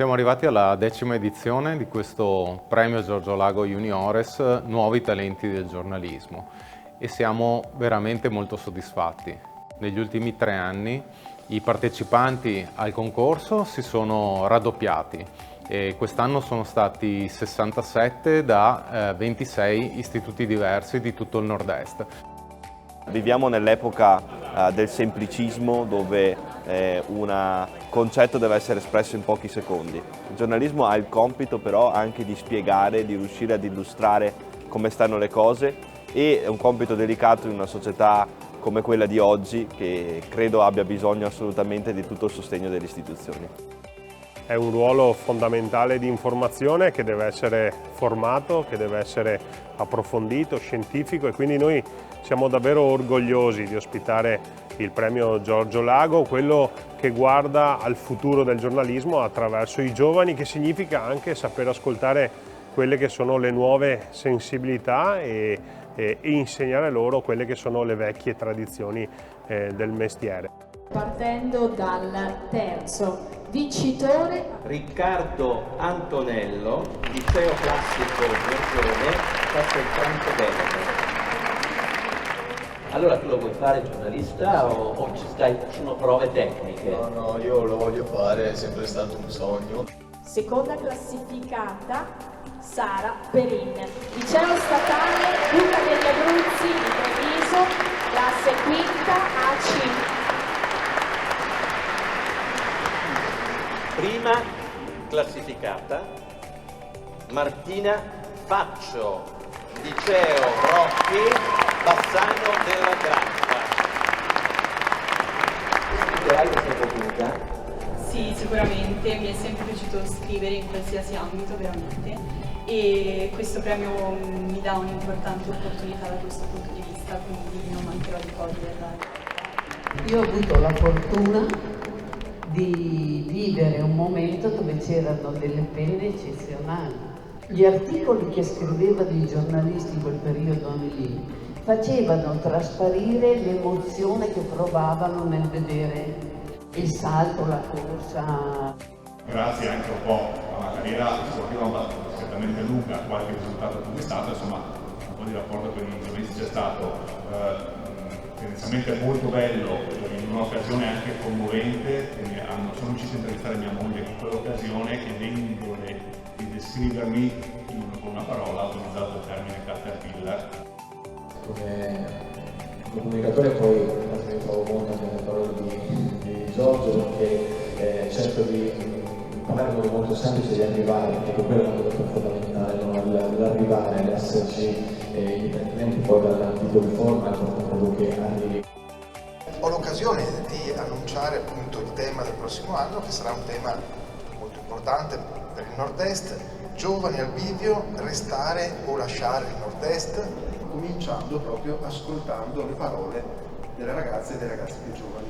Siamo arrivati alla 10ª edizione di questo premio Giorgio Lago Juniores Nuovi Talenti del Giornalismo e siamo veramente molto soddisfatti. Negli ultimi 3 anni i partecipanti al concorso si sono raddoppiati e quest'anno sono stati 67 da 26 istituti diversi di tutto il nord-est. Viviamo nell'epoca del semplicismo dove un concetto deve essere espresso in pochi secondi. Il giornalismo ha il compito però anche di spiegare, di riuscire ad illustrare come stanno le cose, e è un compito delicato in una società come quella di oggi che credo abbia bisogno assolutamente di tutto il sostegno delle istituzioni. È un ruolo fondamentale di informazione che deve essere formato, che deve essere approfondito, scientifico, e quindi noi siamo davvero orgogliosi di ospitare il premio Giorgio Lago, quello che guarda al futuro del giornalismo attraverso i giovani, che significa anche saper ascoltare quelle che sono le nuove sensibilità e insegnare loro quelle che sono le vecchie tradizioni del mestiere. Partendo dal terzo vincitore, Riccardo Antonello, liceo classico Giorgione, Castelfranco Veneto. Allora tu lo vuoi fare giornalista o ci sono prove tecniche? No, io lo voglio fare, è sempre stato un sogno. seconda classificata Sara Perin, liceo statale Duca degli Abruzzi di Treviso, classe quinta AC. Prima classificata Martina Faccio, liceo Rocchi, Bassano della Grappa. Scriverai questa tecnica? Sì, sicuramente, mi è sempre piaciuto scrivere in qualsiasi ambito veramente, e questo premio mi dà un'importante opportunità da questo punto di vista, quindi non mancherò di coglierla. Io ho avuto la fortuna di vivere un momento dove c'erano delle penne eccezionali. Gli articoli che scrivevano i giornalisti in quel periodo lì facevano trasparire l'emozione che provavano nel vedere il salto, la corsa. Grazie anche un po' a una carriera sportiva certamente lunga, qualche risultato conquistato, insomma un po' di rapporto con i giornalisti c'è stato. Tendenzialmente molto bello, in un'occasione anche commovente, sono riuscito a intervistare mia moglie in quell'occasione, chiedendole di descrivermi con una parola, ho utilizzato il termine caterpillar. Come comunicatore poi mi trovo molto nelle parole di Giorgio, perché cerco di parlare in modo molto semplice di arrivare, perché quello è una cosa fondamentale, no? L'arrivare, l'esserci indipendentemente poi dal tipo di forma, quello che arrivi. Ho l'occasione di annunciare appunto il tema del prossimo anno, che sarà un tema molto importante per il Nord-Est: giovani al bivio, restare o lasciare il Nord-Est, cominciando proprio ascoltando le parole delle ragazze e dei ragazzi più giovani.